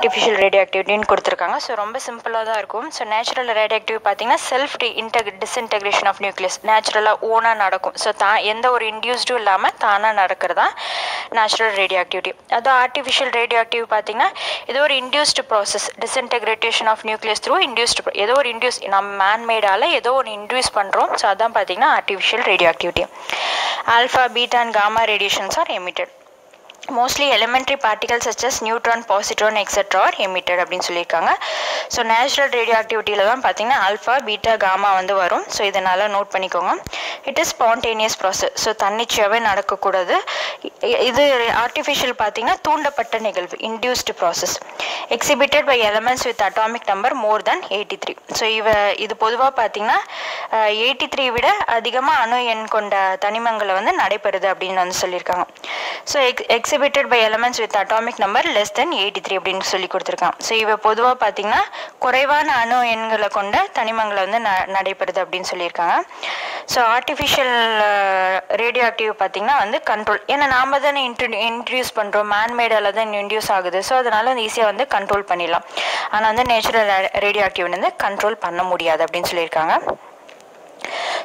artificial radioactivity கொடுத்திருக்காங்க. So ரொம்ப சிம்பிளாக தான் இருக்கும். ஸோ நேச்சுரல் ரேடியாக்டிவ் பார்த்தீங்கன்னா செல்ஃப் டிஸ்இன்டெகிரேஷன் ஆஃப் நியூக்ளியஸ் நேச்சுரலாக ஓனாக நடக்கும். ஸோ எந்த ஒரு இன்டியூஸ்டும் இல்லாமல் தானாக நடக்கிறதா நேச்சுரல் ரேடியோஆக்டிவிட்டி. அது ஆர்டிஃபிஷியல் ரேடியோஆக்டிவ் பார்த்தீங்கன்னா ஏதோ ஒரு induced process disintegration of nucleus through induced ஏதோ ஒரு இன்டியூஸ் நம்ம மேன்மேடால் ஏதோ ஒரு இன்டியூஸ் பண்ணுறோம். ஸோ அதான் பார்த்தீங்கன்னா artificial radioactivity. Alpha beta and gamma radiations are emitted. Mostly elementary particles such as neutron positron etcetera are emitted அப்படின்னு சொல்லியிருக்காங்க. ஸோ நேச்சுரல் ரேடியோ ஆக்டிவிட்டியில் தான் பார்த்தீங்கன்னா ஆல்ஃபா பீட்டா காமா வரும். ஸோ இதனால் நோட் பண்ணிக்கோங்க. It is spontaneous process. So தன்னிச்சையாகவே நடக்கக்கூடாது. இது ஆர்டிஃபிஷியல் பார்த்தீங்கன்னா தூண்டப்பட்ட நிகழ்வு induced process. Exhibited by elements with atomic number more than 83. So இது பொதுவாக பார்த்தீங்கன்னா 83 விட அதிகமாக அணு எண் கொண்ட தனிமங்களை நடைபெறுது அப்படின்னு சொல்லியிருக்காங்க. So exhibited by elements with atomic number less than 83 அப்படின்னு சொல்லி கொடுத்துருக்கான். ஸோ இவ பொதுவாக பார்த்தீங்கன்னா குறைவான அணு எண்களை கொண்ட தனிமங்களை நடைபெறுது அப்படின்னு சொல்லியிருக்காங்க. ஸோ ஆர்டிஃபிஷியல் ரேடியோ ஆக்டிவ் பார்த்தீங்கன்னா கண்ட்ரோல். ஏன்னா நாம தானே இன்ட்ரடியூஸ் பண்ணுறோம், மேன்மேடால் தான் இன்டியூஸ் ஆகுது. ஸோ அதனால ஈஸியாக கண்ட்ரோல் பண்ணிடலாம். ஆனால் நேச்சுரல் ரேடியோ ஆக்டிவ் கண்ட்ரோல் பண்ண முடியாது அப்படின்னு சொல்லியிருக்காங்க.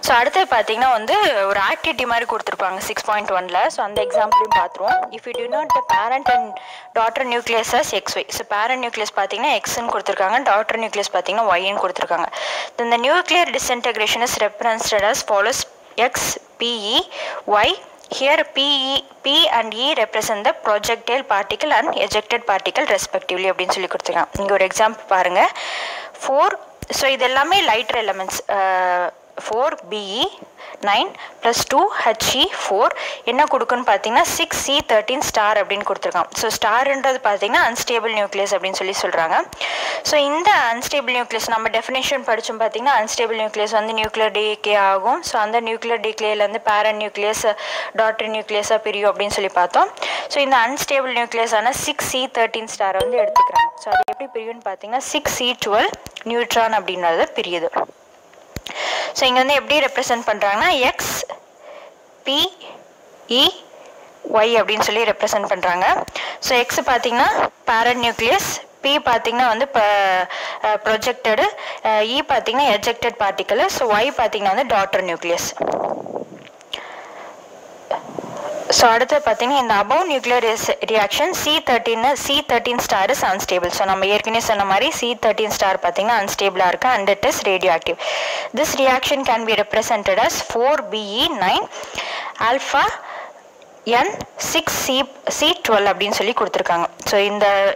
ஸோ அடுத்து பார்த்தீங்கன்னா ஒரு ஆக்டிவிட்டி மாதிரி கொடுத்துருப்பாங்க 6.1ல். ஸோ அந்த எக்ஸாம்பிளையும் பார்த்துருவோம். If you denote the parent and daughter nucleus as XY. So parent nucleus பார்த்தீங்கன்னா எக்ஸ்ன்னு கொடுத்துருக்காங்க, டாட்டர் நியூக்ளியஸ் பார்த்தீங்கன்னா ஒய்ன்னு கொடுத்துருக்காங்க. இந்த nuclear disintegration is represented as follows XPE Y. Here P and E represent the projectile particle and ejected particle respectively அப்படின்னு சொல்லி கொடுத்துருக்காங்க. இங்கே ஒரு எக்ஸாம்பிள் பாருங்கள். 4. ஸோ இது எல்லாமே லைட்டர் எலமெண்ட்ஸ். 4BE 9 + 2HE 4 என்ன கொடுக்குன்னு பார்த்தீங்கன்னா 6C13 ஸ்டார் அப்படின்னு கொடுத்துருக்கான். ஸோ ஸ்டார்ன்றது பார்த்தீங்கன்னா அன்ஸ்டேபிள் நியூக்ளியஸ் அப்படின்னு சொல்கிறாங்க. ஸோ இந்த அன்ஸ்டேபிள் நியூக்ளியஸ் நம்ம டெஃபினேஷன் படித்தோம் பார்த்தீங்கன்னா அன்ஸ்டேபிள் நியூக்ளியஸ் நியூக்ளியர் டீகே ஆகும். ஸோ அந்த நியூக்ளியர் டீகேலேருந்து பேரண்ட் நியூக்ளியஸ் டாட்டர் நியூக்ளியஸாக பிரியும் அப்படின்னு சொல்லி பார்த்தோம். ஸோ இந்த அன்ஸ்டேபிள் நியூக்ளியஸான 6C13 ஸ்டாரை எடுத்துக்கிறாங்க. ஸோ அது எப்படி பிரியும்னு பார்த்தீங்கன்னா 6C12 நியூட்ரான் அப்படின்றது பிரியுது. ஸோ இங்கே எப்படி ரெப்ரசன்ட் பண்ணுறாங்கன்னா XPEY அப்படின்னு சொல்லி ரெப்ரசன்ட் பண்ணுறாங்க. ஸோ எக்ஸ் பார்த்தீங்கன்னா பேரண்ட் நியூக்ளியஸ், பி பார்த்தீங்கன்னா ப்ரொஜெக்டடு, இ பார்த்தீங்கன்னா எஜெக்டட் பார்ட்டிக்கல், ஸோ ஒய் பார்த்தீங்கன்னா டாட்டர் நியூக்ளியஸ். ஸோ அடுத்து பார்த்தீங்கன்னா இந்த above nuclear reaction C13 star is unstable. So நம்ம ஏற்கனவே சொன்ன மாதிரி C13 ஸ்டார் பார்த்தீங்கன்னா அன்ஸ்டேபிளாக இருக்குது and it is radioactive. This reaction can be represented as 4BE 9 alpha N 6C12 அப்படின்னு சொல்லி கொடுத்துருக்காங்க. ஸோ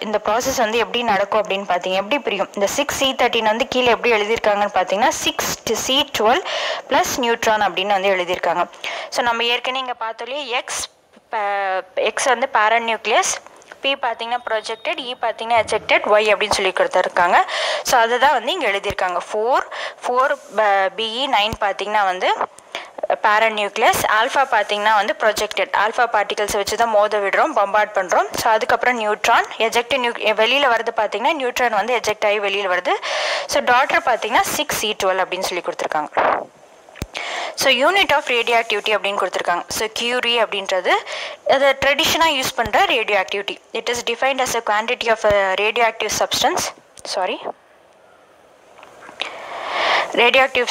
இந்த ப்ராசஸ் எப்படி நடக்கும் அப்படின்னு பார்த்தீங்க எப்படி பிரியும். இந்த 6C13 கீழே எப்படி எழுதியிருக்காங்கன்னு பார்த்தீங்கன்னா 6C12 + நியூட்ரான் அப்படின்னு எழுதியிருக்காங்க. ஸோ நம்ம ஏற்கனவே இங்கே பார்த்தோம்லையே எக்ஸ் பேரண்ட் நியூக்ளியஸ், பி பார்த்தீங்கன்னா ப்ரொஜெக்டட், இ பார்த்தீங்கன்னா எஜெக்டட், ஒய் அப்படின்னு சொல்லி கொடுத்துருக்காங்க. ஸோ அதை தான் இங்கே எழுதியிருக்காங்க. 4BE 9 பார்த்தீங்கன்னா பேரண்ட் நியூக்ளியஸ், ஆல்ஃபா பார்த்தீங்கன்னா ப்ரொஜெக்டட், ஆல்ஃபா பார்ட்டிகல்ஸை வச்சு தான் மோத விடுறோம், பம்பார்ட் பண்ணுறோம். ஸோ அதுக்கப்புறம் நியூட்ரான் எஜெக்டட் வெளியில் வருது பார்த்தீங்கன்னா நியூட்ரான் எஜெக்ட் ஆகி வெளியில் வருது. ஸோ டாட்டர் பார்த்தீங்கன்னா 6C12 அப்படின்னு சொல்லி கொடுத்துருக்காங்க. So unit of radioactivity அப்படின்னு கொடுத்துருக்காங்க. ஸோ கியூரி அப்படின்றது அதை ட்ரெடிஷனாக யூஸ் பண்ணுற radioactivity. It is defined as a quantity of radioactive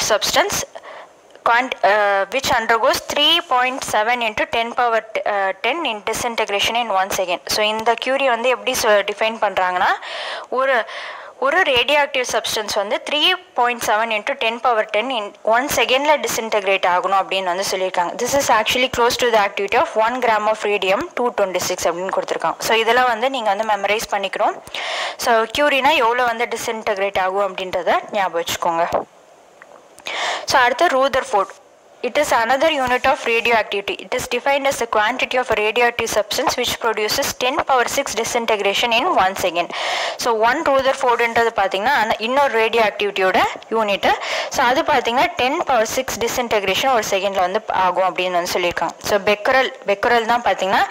substance which undergoes 3.7 × 10⁻10 in disintegration in 1 second. So இந்த கியூரி எப்படி டிஃபைன் பண்ணுறாங்கன்னா ஒரு ரேடியோ ஆக்டிவ் சப்ஸ்டன்ஸ் 3.7 × 10⁻10 in 1 செகண்டில் டிஸ்இன்டெகிரேட் ஆகணும் அப்படின்னு சொல்லியிருக்காங்க. This is actually close to the activity of 1 gram of radium 226 அப்படின்னு கொடுத்துருக்காங்க. ஸோ இதெல்லாம் நீங்கள் மெமரைஸ் பண்ணிக்கிறோம். ஸோ கியூரினா எவ்வளோ டிஸ்இன்டெகிரேட் ஆகும் அப்படின்றத ஞாபகம் வச்சுக்கோங்க. ஸோ அடுத்து Rutherford. It is another unit of radioactivity. It is defined as the quantity of a radioactive substance which produces 10⁻6 disintegration in 1 second. So 1 Rutherford என்றது பார்த்தீங்கன்னா இன்னொரு ரேடியோஆக்டிவிட்டியோட யூனிட்டு. ஸோ அது பார்த்தீங்கன்னா 10⁻6 டிஸ்இன்டெகிரேஷன் ஒரு செகண்டில் ஆகும் அப்படின்னு சொல்லியிருக்காங்க. ஸோ பெக்கரல் தான் பார்த்தீங்கன்னா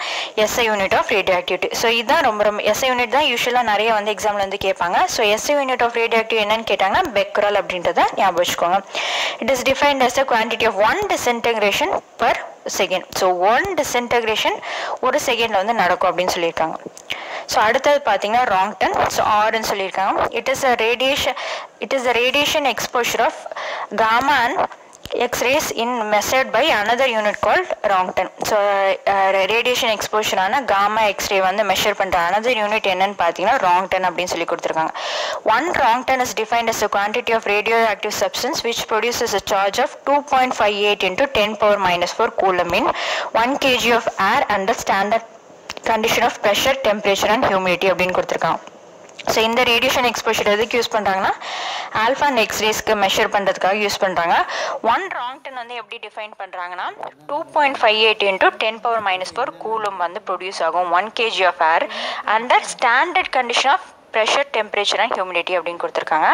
எஸ்ஐ யூனிட் ஆஃப் ரேடியோஆக்டிவிட்டி. ஸோ இதுதான் ரொம்ப எஸ்ஐ யூனிட் தான் யூஸ்வலாக நிறைய எக்ஸாமில் கேட்பாங்க. So SI unit of radioactive என்னன்னு கேட்டாங்கன்னா பெக்கரல் அப்படின்றத ஞாபகம் வச்சுக்கோங்க. It is defined as a quantity of 1 disintegration per second. So 1 disintegration ஒரு செகண்டில் வந்து நடக்கும் அப்படின்னு சொல்லியிருக்காங்க. ஸோ அடுத்தது பார்த்தீங்கன்னா ராங்டன். ஸோ ஆர்ன்னு சொல்லியிருக்காங்க. It is a radiation exposure of gamma and X-rays in measured by another unit called Rankton. So radiation exposure ஆன gamma X-ray வந்து measure பண்ற another unit என்னன்னு பார்த்தீங்கன்னா Rankton அப்படின்னு சொல்லி கொடுத்துருக்காங்க. One Rankton is defined as a quantity of radioactive substance which produces a charge of 2.58 into 10 power minus 4 coulomb in 1 kg of air under standard condition of pressure, temperature and humidity அப்படின்னு கொடுத்துருக்காங்க. So இந்த radiation exposure எதுக்கு use பண்ணுறாங்கன்னா alpha and எக்ஸ்ரேஸ்க்கு measure பண்ணுறதுக்காக use பண்ணுறாங்க. 1 ராங்டன் வந்து எப்படி define பண்ணுறாங்கன்னா 2.58 into 10 power minus 4 கூலும் வந்து ப்ரொடியூஸ் ஆகும் 1 kg of air under standard condition of pressure, temperature and humidity அப்படின்னு கொடுத்துருக்காங்க.